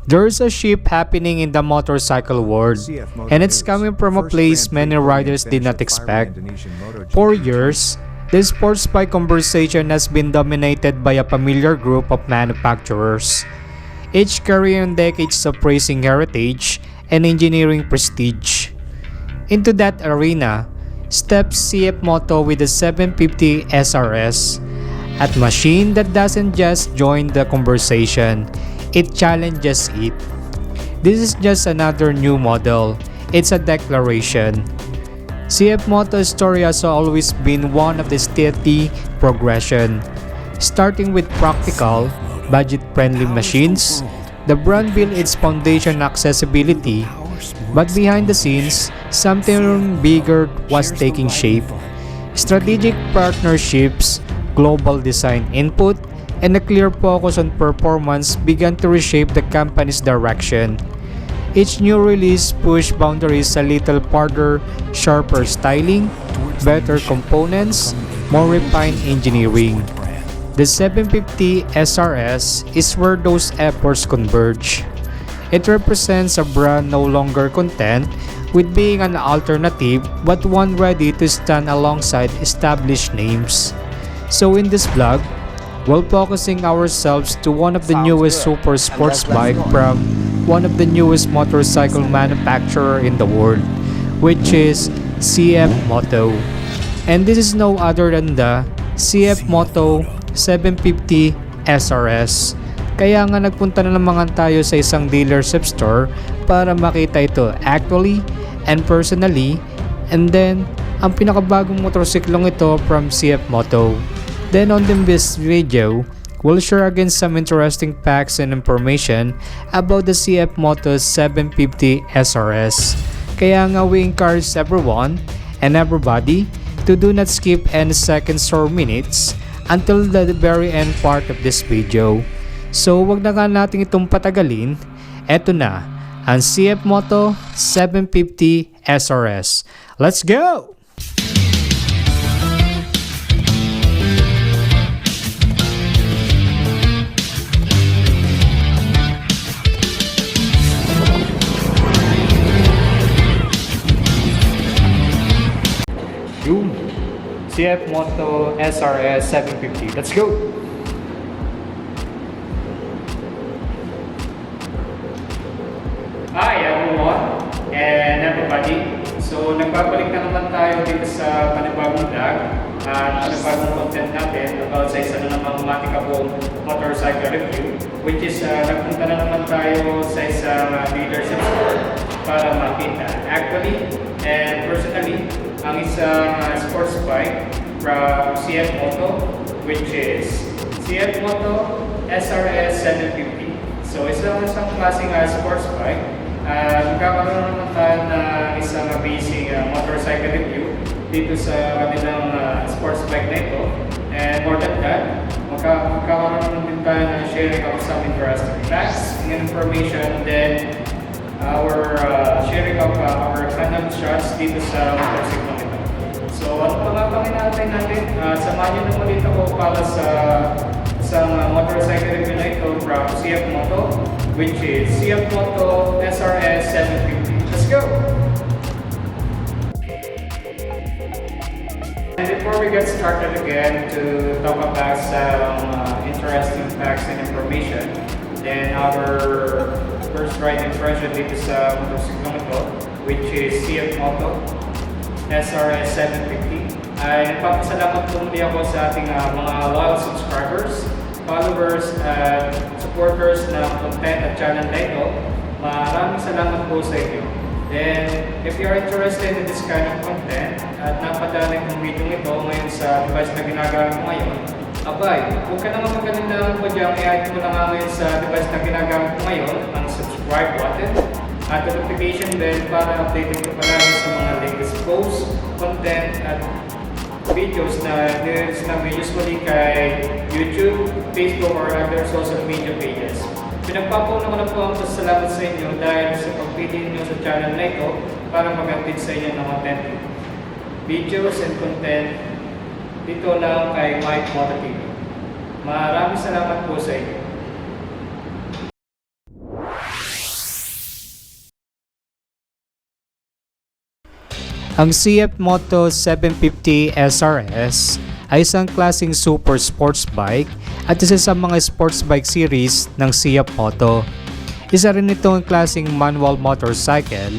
There's a shift happening in the motorcycle world, and it's coming from a place many riders did not expect. For years, the sports bike conversation has been dominated by a familiar group of manufacturers, each carrying decades of racing heritage and engineering prestige. Into that arena steps CF Moto with the 750 SR-S, a machine that doesn't just join the conversation, it challenges it. This is just another new model, it's a declaration. CF Moto's story has always been one of the steady progression. Starting with practical, budget-friendly machines, the brand built its foundation accessibility, but behind the scenes, something bigger was taking shape. Strategic partnerships, global design input, and a clear focus on performance began to reshape the company's direction. Each new release pushed boundaries a little farther, sharper styling, better components, more refined engineering. The 750 SR-S is where those efforts converge. It represents a brand no longer content with being an alternative but one ready to stand alongside established names. So in this vlog, we're focusing ourselves to one of the newest super sports bike from one of the newest motorcycle manufacturer in the world, which is CF Moto. And this is no other than the CF Moto 750 SR-S. Kaya nga nagpunta na naman tayo sa isang dealership store para makita ito actually and personally, and then ang pinakabagong motorsiklong ito from CF Moto. Then on this video, we'll share again some interesting facts and information about the CF Moto 750 SR-S. Kaya nga we encourage everyone and everybody to do not skip any seconds or minutes until the very end part of this video. So wag na nga natin itong patagalin, eto na ang CF Moto 750 SR-S. Let's go! CF Moto SR-S 750. Let's go! Hi everyone and everybody. So nagbabalik na naman tayo dito sa panibagong vlog at panibagong content natin about sa isa na namang matikabong motorcycle review, which is nagpunta na naman tayo sa isang dealership store para makita actually and personally ang isang sports bike from CF Moto, which is CF Moto SR-S 750. So isang klaseng sports bike. Magkakaroon naman tayo na isang amazing motorcycle review dito sa kanilang sports bike na ito. And more than that, magkakaroon naman din tayo na sharing of some interesting facts and information, then our sharing of our random shots dito sa motorcycle nito. So ano pa nga panginatay natin? Samahan nyo naman dito ko para sa isang motorcycle review na ito from CF Moto, which is CF Moto SR-S 750. Let's go! And before we get started again to talk about some interesting facts and information, then our first ride impression dito sa motorcycle ito, which is CF Moto SR-S 750. Ay nagpapasalamat po muli ako sa ating mga loyal subscribers, followers, at supporters ng content at channel na ito. Maraming salamat po sa inyo. And if you are interested in this kind of content at napadali kong video ito ngayon sa device na ginagamit mo ngayon, abay, huwag ka naman magalindahan po dyan, i-add mo na nga ngayon sa device na ginagamit mo ngayon ang subscribe button at notification bell para updated ka palagi sa mga latest posts, content at videos na nire-release namin usually kay YouTube, Facebook, or other social media pages. Pinagpapauna ko na po ang pasalamat sa inyo dahil sa pagpili niyo sa channel na ito para mag-update sa inyo ng authentic videos and content dito lang kay Mykmoto TV. Maraming salamat po sa inyo. Ang CF Moto 750 SR-S ay isang klaseng super sports bike at isa sa mga sports bike series ng CF Moto. Isa rin itong klaseng manual motorcycle,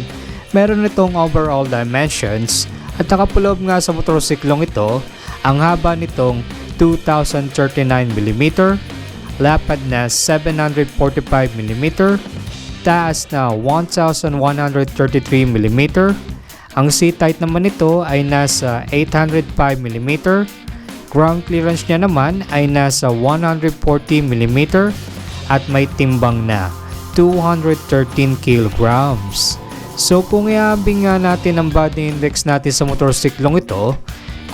meron itong overall dimensions at nakapulob nga sa motorsiklong ito ang haba nitong 2039mm, lapad na 745mm, taas na 1133mm. Ang seat height naman nito ay nasa 805mm, ground clearance niya naman ay nasa 140mm at may timbang na 213 kilograms. So kung iabing nga natin ang body index natin sa motorsiklong ito,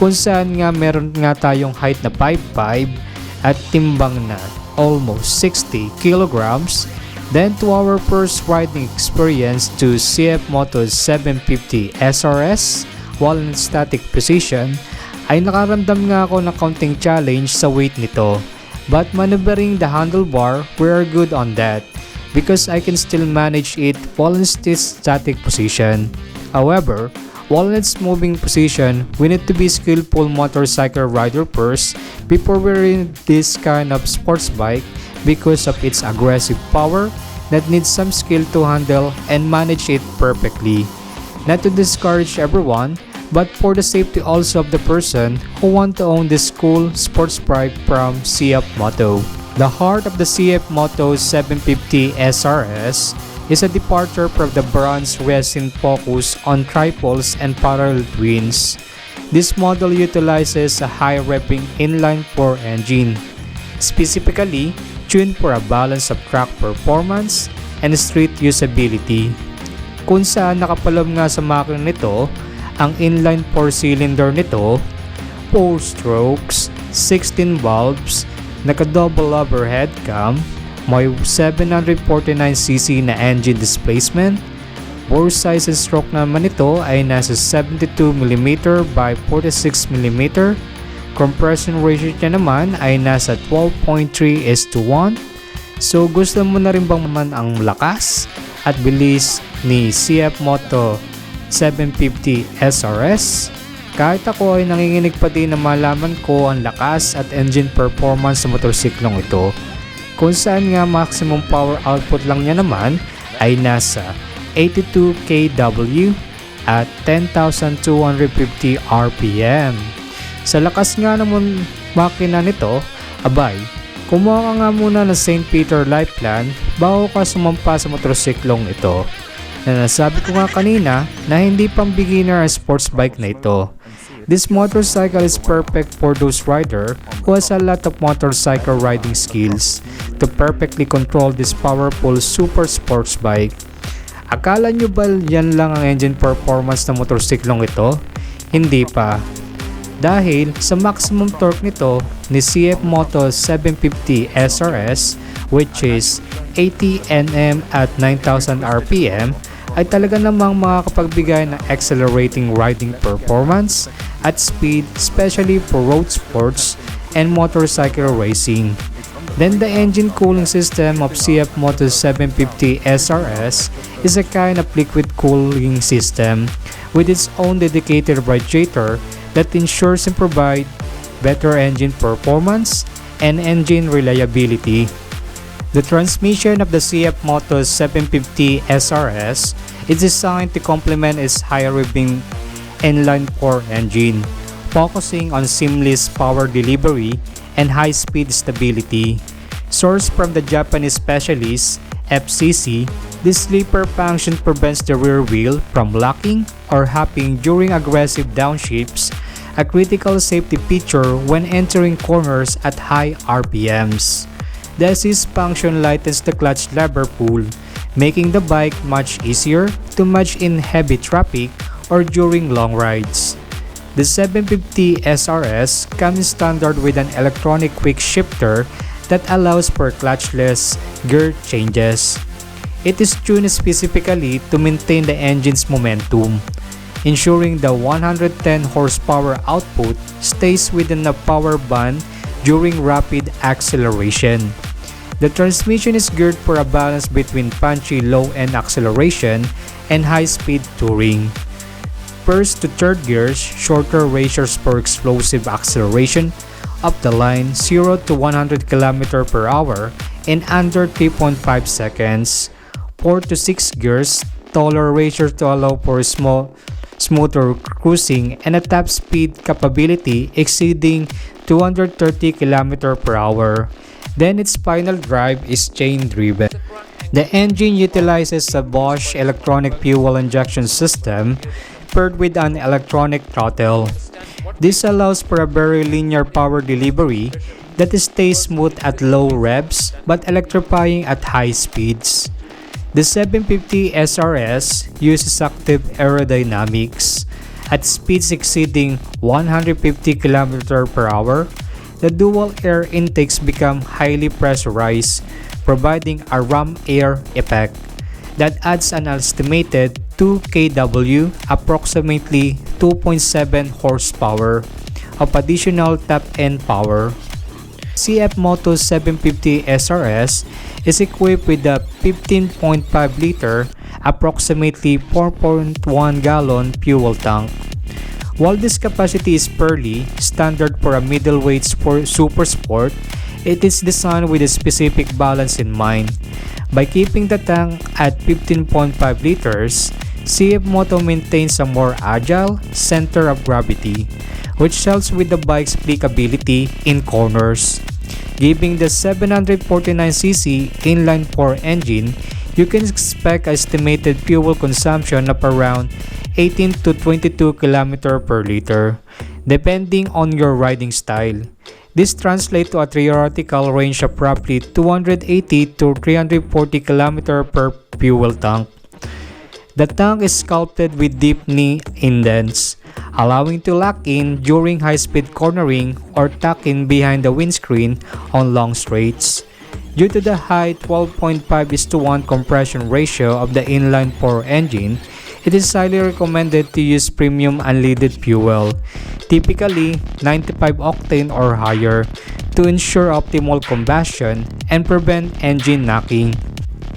kung saan nga meron nga tayong height na 5'5" at timbang na almost 60 kilograms, then to our first riding experience to CF Moto 750 SR-S while in static position, ay nakaramdam nga ako ng counting challenge sa weight nito. But maneuvering the handlebar, we are good on that because I can still manage it while in this static position. However, while in its moving position, we need to be skillful motorcycle rider first before wearing this kind of sports bike because of its aggressive power that needs some skill to handle and manage it perfectly. Not to discourage everyone, but for the safety also of the person who want to own this cool sports bike from CF Moto. The heart of the CF Moto 750 SR-S is a departure from the brand's recent focus on triples and parallel twins. This model utilizes a high revving inline-4 engine, specifically tuned for a balance of track performance and street usability. Kung saan nakapaloob nga sa makina nito ang inline 4-cylinder nito, 4 strokes, 16 valves, naka-double overhead cam, may 749cc na engine displacement. Bore size and stroke naman nito ay nasa 72mm by 46mm. Compression ratio niya naman ay nasa 12.3:1. So gusto mo na rin bang man ang lakas at bilis ni CF Moto 750 SR-S? Kahit ako ay nanginginig pa din na malaman ko ang lakas at engine performance sa motorsiklong ito, kung saan nga maximum power output lang niya naman ay nasa 82 kW at 10,250 RPM. Sa lakas nga naman makina nito, abay, kumuha ka nga muna ng St. Peter Life Plan bago ka sumampa sa motorsiklong ito. Na nasabi ko nga kanina na hindi pang beginner ang sports bike na ito. This motorcycle is perfect for those rider who has a lot of motorcycle riding skills to perfectly control this powerful super sports bike. Akala nyo ba yan lang ang engine performance ng motorsiklong ito? Hindi pa. Dahil sa maximum torque nito ni CF Moto 750 SR-S, which is 80 Nm at 9,000 RPM, ay talaga namang makakapagbigay ng accelerating riding performance at speed, especially for road sports and motorcycle racing. Then the engine cooling system of CF Moto 750 SR-S is a kind of liquid cooling system with its own dedicated radiator that ensures and provide better engine performance and engine reliability. The transmission of the CF Moto 750 SR-S is designed to complement its high revving inline-4 engine, focusing on seamless power delivery and high-speed stability. Sourced from the Japanese specialist FCC, this sleeper function prevents the rear wheel from locking or hopping during aggressive downshifts, a critical safety feature when entering corners at high RPMs. The assist function lightens the clutch lever pull, making the bike much easier to manage in heavy traffic or during long rides. The 750 SR-S comes standard with an electronic quick shifter that allows for clutchless gear changes. It is tuned specifically to maintain the engine's momentum, ensuring the 110 horsepower output stays within the power band during rapid acceleration. The transmission is geared for a balance between punchy low-end acceleration and high-speed touring. first to third gears, shorter ratios for explosive acceleration, up the line 0 to 100 km per hour in under 3.5 seconds. 4 to 6 gears, taller ratios to allow for smoother cruising and a top speed capability exceeding 230 km per hour. Then its final drive is chain driven. The engine utilizes a Bosch electronic fuel injection system paired with an electronic throttle. This allows for a very linear power delivery that stays smooth at low revs but electrifying at high speeds. The 750 SR-S uses active aerodynamics. At speeds exceeding 150 km per hour, the dual air intakes become highly pressurized, providing a ram air effect that adds an estimated 2 kW, approximately 2.7 horsepower, of additional top-end power. CF Moto 750 SR-S is equipped with a 15.5-liter, approximately 4.1-gallon fuel tank. While this capacity is fairly standard for a middleweight super sport, it is designed with a specific balance in mind. By keeping the tank at 15.5 liters, CF Moto maintains a more agile center of gravity, which helps with the bike's applicability in corners. Giving the 749cc inline-4 engine, you can expect estimated fuel consumption of around 18 to 22 km per liter, depending on your riding style. This translates to a theoretical range of roughly 280 to 340 km per fuel tank. The tank is sculpted with deep knee indents, allowing to lock in during high-speed cornering or tuck in behind the windscreen on long straights. Due to the high 12.5:1 compression ratio of the inline-4 engine, it is highly recommended to use premium unleaded fuel, typically 95 octane or higher, to ensure optimal combustion and prevent engine knocking.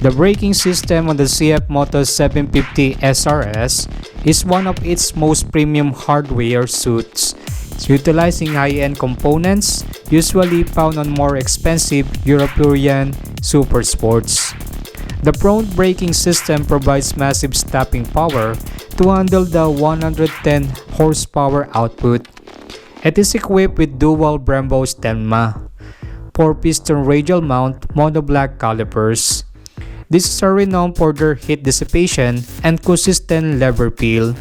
The braking system on the CF Moto 750 SR-S is one of its most premium hardware suites, utilizing high-end components usually found on more expensive European supersports. The front braking system provides massive stopping power to handle the 110 horsepower output. It is equipped with dual Brembo stemma, 4-piston radial mount monoblock calipers. These are renowned for their heat dissipation and consistent lever feel.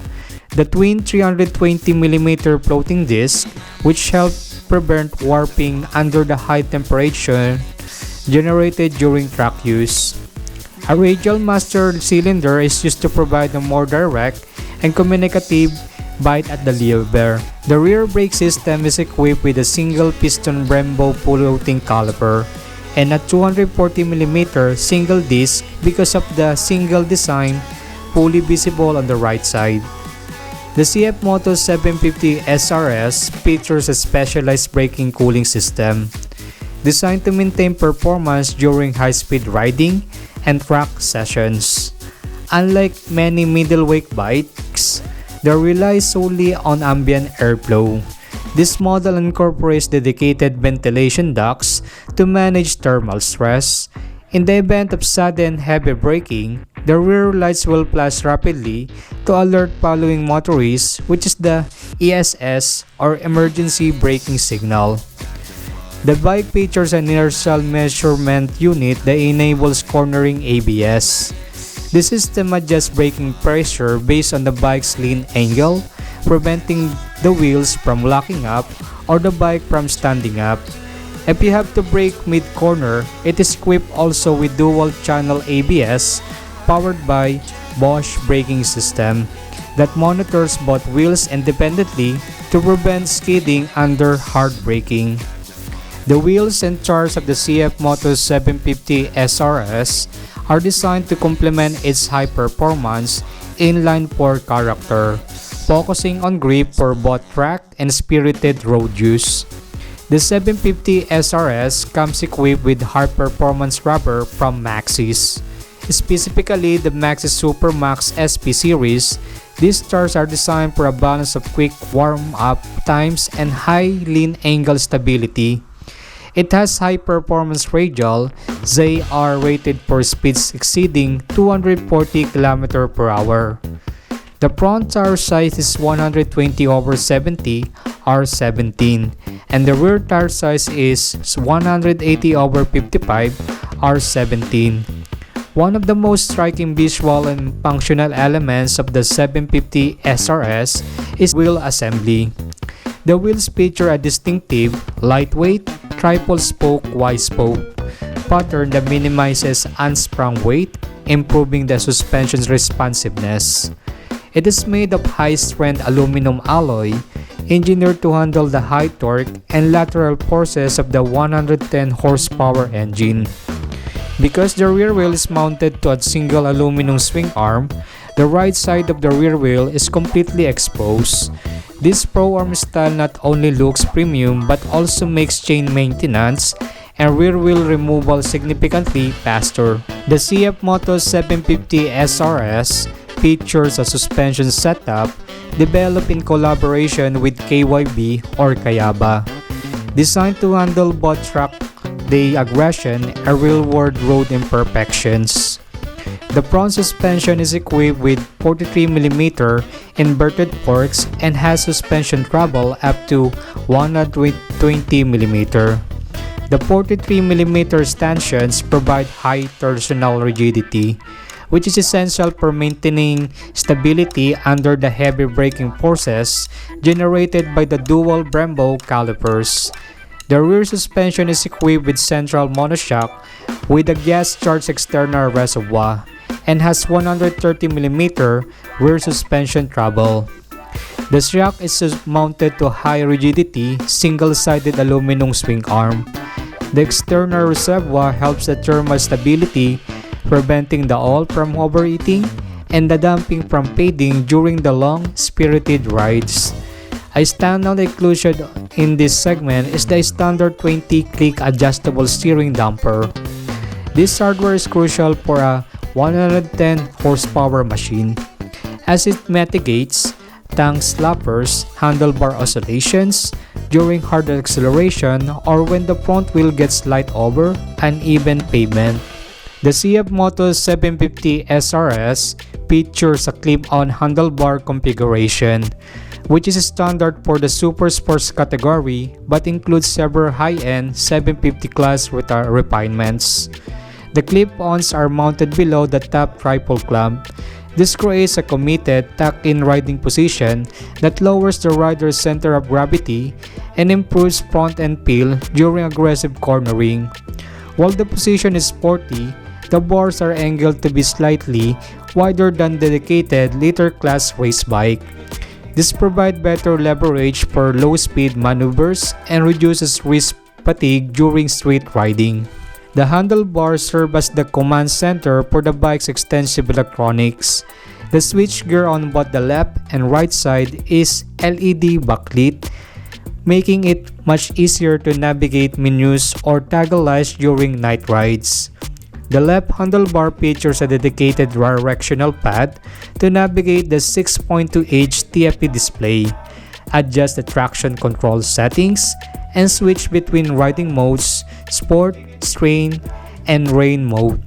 The twin 320mm floating disc, which help prevent warping under the high temperature generated during track use. A radial master cylinder is used to provide a more direct and communicative bite at the lever. The rear brake system is equipped with a single piston Brembo floating caliper and a 240mm single disc because of the single design fully visible on the right side. The CF Moto 750 SR-S features a specialized braking cooling system designed to maintain performance during high-speed riding and track sessions. Unlike many middleweight bikes that rely solely on ambient airflow, this model incorporates dedicated ventilation ducts to manage thermal stress. In the event of sudden heavy braking, the rear lights will flash rapidly to alert following motorists, which is the ESS or emergency braking signal. The bike features an inertial measurement unit that enables cornering ABS. This system adjusts braking pressure based on the bike's lean angle, preventing the wheels from locking up or the bike from standing up. If you have to brake mid-corner, it is equipped also with dual-channel ABS powered by Bosch braking system that monitors both wheels independently to prevent skidding under hard braking. The wheels and tires of the CF Moto 750 SR-S are designed to complement its high-performance inline-4 character, focusing on grip for both track and spirited road use. The 750 SR-S comes equipped with high-performance rubber from Maxxis, specifically the Maxxis Super Max SP series These tires are designed for a balance of quick warm-up times and high lean angle stability. It has high-performance radial. They are rated for speeds exceeding 240 km per hour. The front tire size is 120/70 R17 and the rear tire size is 180/55 R17. One of the most striking visual and functional elements of the 750 SR-S is wheel assembly. The wheels feature a distinctive, lightweight, triple-spoke Y-spoke pattern that minimizes unsprung weight, improving the suspension's responsiveness. It is made of high-strength aluminum alloy, engineered to handle the high torque and lateral forces of the 110 horsepower engine. Because the rear wheel is mounted to a single aluminum swing arm, the right side of the rear wheel is completely exposed. This pro-arm style not only looks premium but also makes chain maintenance and rear wheel removal significantly faster. The CF Moto 750 SR-S features a suspension setup developed in collaboration with KYB or Kayaba, designed to handle both track day aggression and real-world road imperfections. The front suspension is equipped with 43mm inverted forks and has suspension travel up to 120mm. The 43mm stanchions provide high torsional rigidity, which is essential for maintaining stability under the heavy braking forces generated by the dual Brembo calipers. The rear suspension is equipped with central monoshock with a gas-charged external reservoir and has 130mm rear suspension travel. The shock is mounted to a high rigidity, single-sided aluminum swing arm. The external reservoir helps the thermal stability, preventing the oil from overheating and the damping from fading during the long, spirited rides. A standout inclusion in this segment is the standard 20-click adjustable steering damper. This hardware is crucial for a 110 horsepower machine, as it mitigates tongue slappers, handlebar oscillations during hard acceleration or when the front wheel gets slid over uneven pavement. The CF Moto 750 SR-S features a clip-on handlebar configuration, which is standard for the super sports category but includes several high-end 750 class refinements. The clip-ons are mounted below the top triple clamp. This creates a committed, tucked-in riding position that lowers the rider's center of gravity and improves front-end feel during aggressive cornering. While the position is sporty, the bars are angled to be slightly wider than dedicated liter class race bike. This provides better leverage for low-speed maneuvers and reduces wrist fatigue during street riding. The handlebars serve as the command center for the bike's extensive electronics. The switchgear on both the left and right side is LED backlit, making it much easier to navigate menus or toggle lights during night rides. The left handlebar features a dedicated directional pad to navigate the 6.2-inch TFT display, adjust the traction control settings, and switch between riding modes, Sport, Strain, and Rain mode.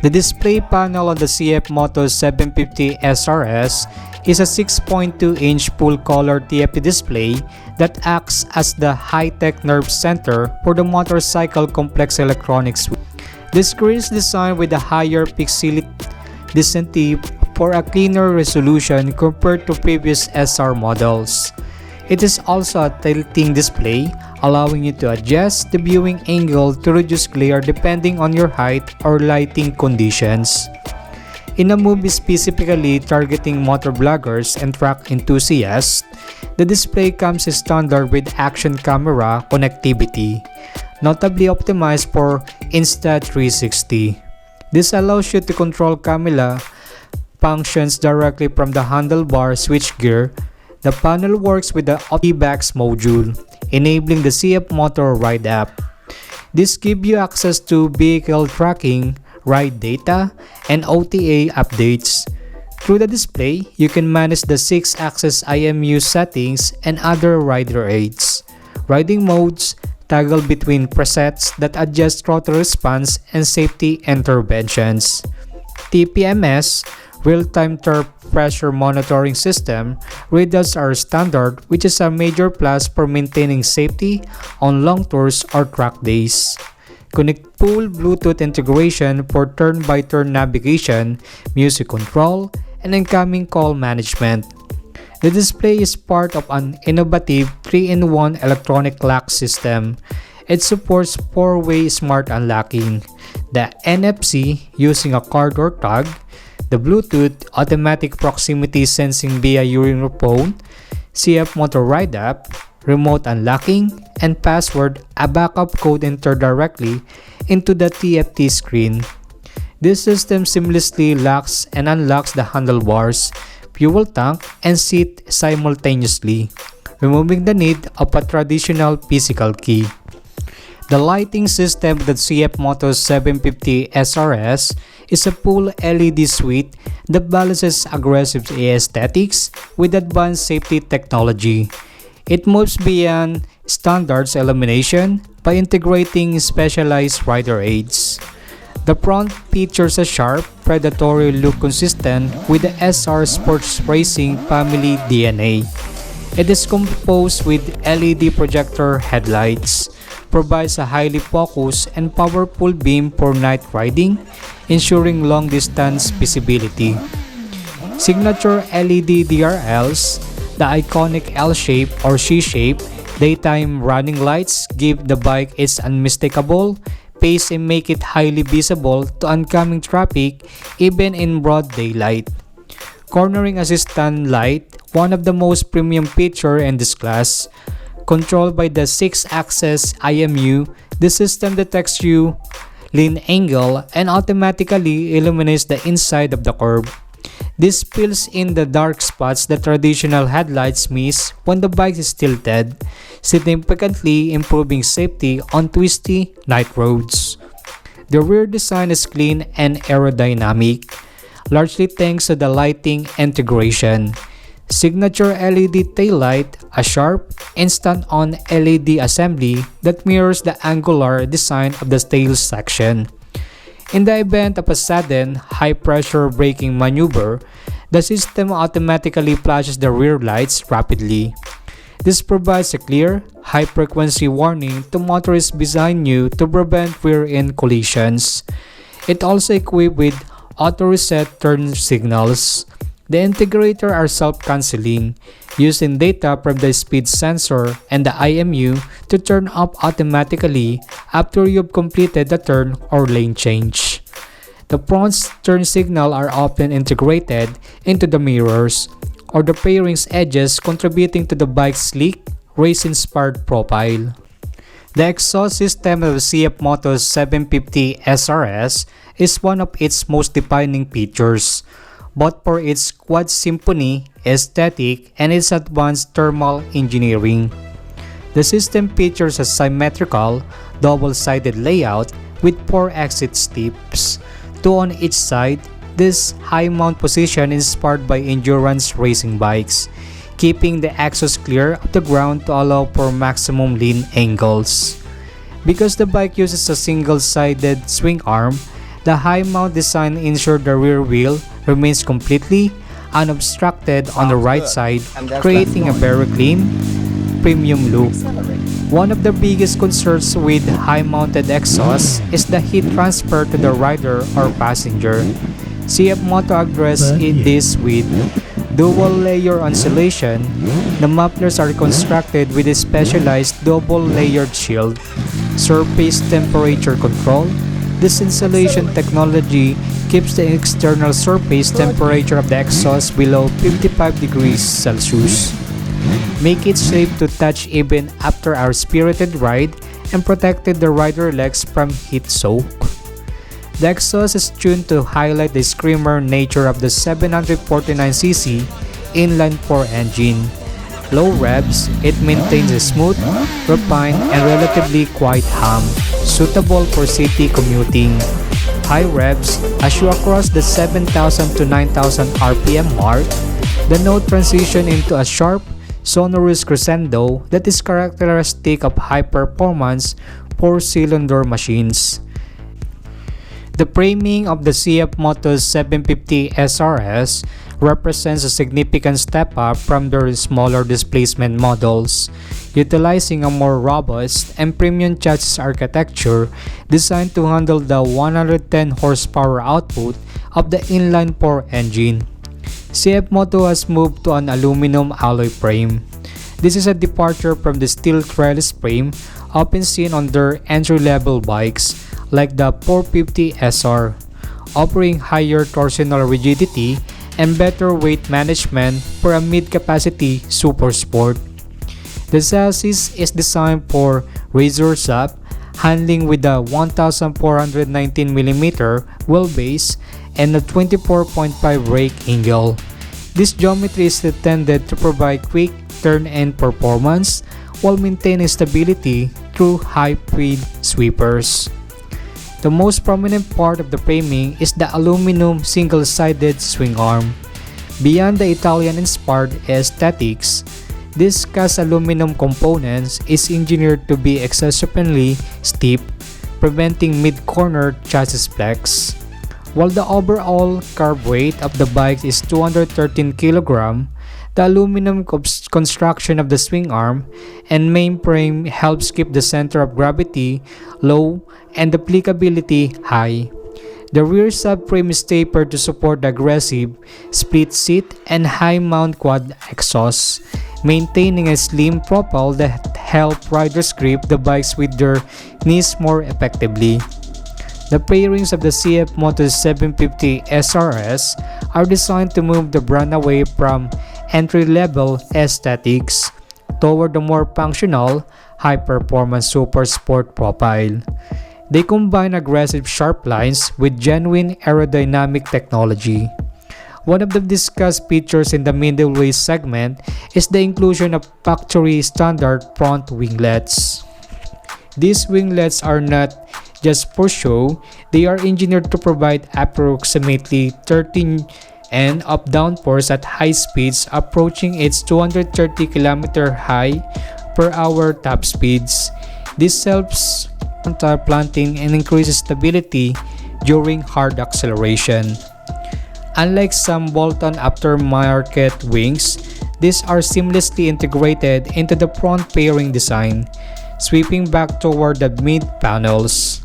The display panel on the CF Moto 750 SR-S is a 6.2-inch full-color TFT display that acts as the high-tech nerve center for the motorcycle complex electronics. The screen is designed with a higher pixel density for a cleaner resolution compared to previous SR models. It is also a tilting display, allowing you to adjust the viewing angle to reduce glare depending on your height or lighting conditions. In a move specifically targeting motor bloggers and track enthusiasts, the display comes standard with action camera connectivity, notably optimized for Insta360. This allows you to control camera functions directly from the handlebar switchgear. The panel works with the OTBAX module, enabling the CF Moto Ride app. This gives you access to vehicle tracking, ride data, and OTA updates. Through the display, you can manage the 6-axis IMU settings and other rider aids, riding modes, toggle between presets that adjust throttle response and safety interventions. TPMS, real-time tire pressure monitoring system, readouts are standard, which is a major plus for maintaining safety on long tours or track days. Connect full Bluetooth integration for turn-by-turn navigation, music control, and incoming call management. The display is part of an innovative 3-in-1 electronic lock system. It supports 4-way smart unlocking, the NFC using a card or tag, the Bluetooth automatic proximity sensing via your phone, CF Moto Ride app, remote unlocking, and password, a backup code entered directly into the TFT screen. This system seamlessly locks and unlocks the handlebars, fuel tank, and seat simultaneously, removing the need of a traditional physical key. The lighting system of the CF Moto 750 SR-S is a full LED suite that balances aggressive aesthetics with advanced safety technology. It moves beyond standards illumination by integrating specialized rider aids. The front features a sharp, predatory look consistent with the SR Sports Racing family DNA. It is composed with LED projector headlights, provides a highly focused and powerful beam for night riding, ensuring long-distance visibility. Signature LED DRLs, the iconic L-shape or C-shape daytime running lights give the bike its unmistakable pace and make it highly visible to oncoming traffic even in broad daylight. Cornering assistant light, one of the most premium features in this class. Controlled by the 6-axis IMU, the system detects your lean angle and automatically illuminates the inside of the curb. This fills in the dark spots that traditional headlights miss when the bike is tilted, significantly improving safety on twisty night roads. The rear design is clean and aerodynamic, largely thanks to the lighting integration. Signature LED taillight, a sharp, instant-on LED assembly that mirrors the angular design of the tail section. In the event of a sudden, high-pressure braking maneuver, the system automatically flashes the rear lights rapidly. This provides a clear, high-frequency warning to motorists behind you to prevent rear-end collisions. It also equipped with auto-reset turn signals. The integrator are self-canceling, using data from the speed sensor and the IMU to turn off automatically after you've completed the turn or lane change. The front turn signal are often integrated into the mirrors or the fairings edges, contributing to the bike's sleek, race-inspired profile. The exhaust system of the CF Moto 750 SR-S is one of its most defining features, both for its quad symphony aesthetic and its advanced thermal engineering. The system features a symmetrical, double-sided layout with 4 exit tips, 2 on each side. This high mount position is inspired by endurance racing bikes, keeping the exhaust clear of the ground to allow for maximum lean angles. Because the bike uses a single-sided swing arm, the high mount design ensures the rear wheel remains completely unobstructed on the right side, creating a very clean, premium look. One of the biggest concerns with high-mounted exhaust is the heat transfer to the rider or passenger. CF Moto addressed this with dual-layer insulation. The mufflers are constructed with a specialized double-layered shield, surface temperature control. This insulation technology keeps the external surface temperature of the exhaust below 55 degrees Celsius. Make it safe to touch even after our spirited ride and protected the rider legs from heat soak. The exhaust is tuned to highlight the screamer nature of the 749cc inline-4 engine. Low revs, it maintains a smooth, refined, and relatively quiet hum, suitable for city commuting. high revs as you cross the 7,000 to 9,000 RPM mark. The note transition into a sharp, sonorous crescendo that is characteristic of high-performance 4-cylinder machines. The framing of the CF Moto 750 SR-S represents a significant step up from their smaller displacement models, utilizing a more robust and premium chassis architecture designed to handle the 110 horsepower output of the inline-4 engine. CF Moto has moved to an aluminum alloy frame. This is a departure from the steel trellis frame often seen on their entry-level bikes like the 450 SR, offering higher torsional rigidity and better weight management for a mid-capacity super sport. The chassis is designed for razor-sharp handling with a 1,419mm wheelbase and a 24.5 rake angle. This geometry is intended to provide quick turn-in performance while maintaining stability through high-speed sweepers. The most prominent part of the framing is the aluminum single-sided swing arm. Beyond the Italian-inspired aesthetics, this cast aluminum components is engineered to be excessively stiff, preventing mid-corner chassis flex. While the overall carb weight of the bike is 213 kg, the aluminum construction of the swing arm and main frame helps keep the center of gravity low and applicability high. The rear subframe is tapered to support the aggressive split seat and high mount quad exhaust, maintaining a slim profile that helps riders grip the bikes with their knees more effectively. The fairings of the CF Moto 750 SR-S are designed to move the brand away from entry-level aesthetics toward a more functional, high-performance super sport profile. They combine aggressive sharp lines with genuine aerodynamic technology. One of the discussed features in the middleweight segment is the inclusion of factory standard front winglets. These winglets are not just for show, they are engineered to provide approximately 13 and up downforce at high speeds approaching its 230 km high per hour top speeds. This helps planting and increases stability during hard acceleration. Unlike some bolt-on aftermarket wings, these are seamlessly integrated into the front fairing design, sweeping back toward the mid panels.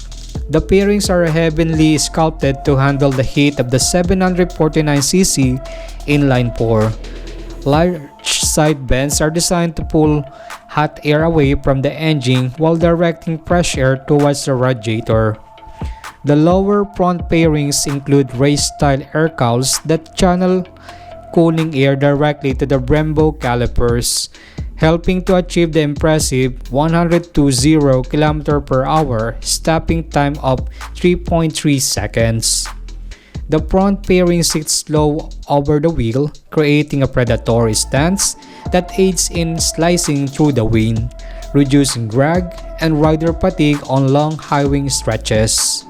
The fairings are heavily sculpted to handle the heat of the 749cc inline-4. Large side vents are designed to pull hot air away from the engine while directing fresh air towards the radiator. The lower front fairings include race-style air cowls that channel cooling air directly to the Brembo calipers, helping to achieve the impressive 120 km per hour stopping time of 3.3 seconds. The front fairing sits low over the wheel, creating a predatory stance that aids in slicing through the wind, reducing drag and rider fatigue on long highway stretches.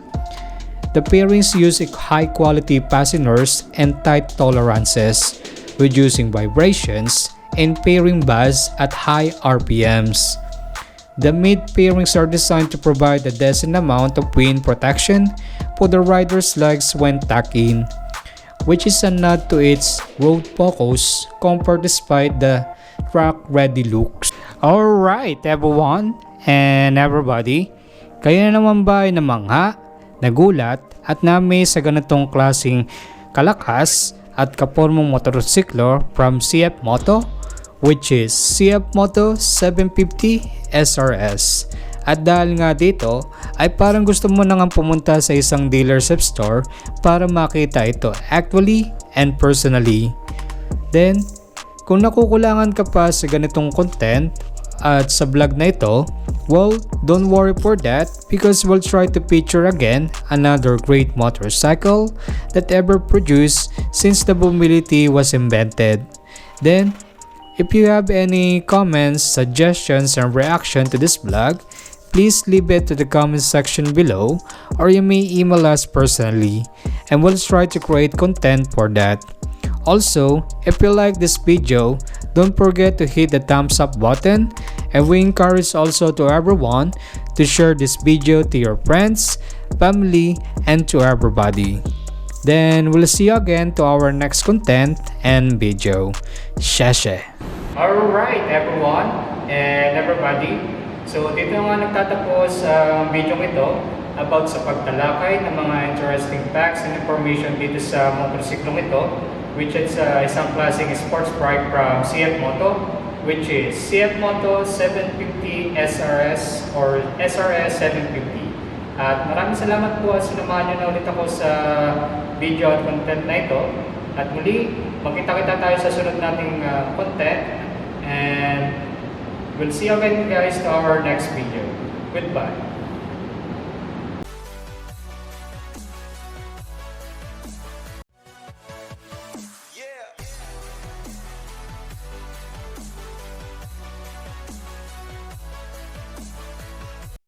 The fairings use high-quality fasteners and tight tolerances, reducing vibrations and fairing buzz at high RPMs. The mid fairings are designed to provide a decent amount of wind protection for the rider's legs when tucked in, which is a nod to its road-focused comfort despite the track-ready looks. Alright everyone and everybody, kayo na naman ba ay namangha, nagulat at namiss sa ganitong klaseng kalakas at kapormong motorsiklo from CF Moto, which is CF Moto 750 SR-S. At dahil nga dito ay parang gusto mo nang pumunta sa isang dealership store para makita ito actually and personally. Then, kung nakukulangan ka pa sa ganitong content at sa vlog na ito, well, don't worry for that because we'll try to feature again another great motorcycle that ever produced since the mobility was invented. Then, if you have any comments, suggestions, and reaction to this vlog, please leave it to the comment section below, or you may email us personally and we'll try to create content for that. Also, if you like this video, don't forget to hit the thumbs up button, and we encourage also to everyone to share this video to your friends, family, and to everybody. Then we'll see you again to our next content and video. Sheshe! Alright everyone and everybody, so dito nga nagtatapos ang video ito about sa pagtalakay ng mga interesting facts and information dito sa motorsiklong ito, which is isang klaseng sports bike from CF Moto, which is CF Moto 750 SR-S or SR-S 750. At maraming salamat po at sinamahan nyo na ulit ako sa video at content na ito. At muli, magkita-kita tayo sa sunod nating content. And we'll see you again guys to our next video. Goodbye.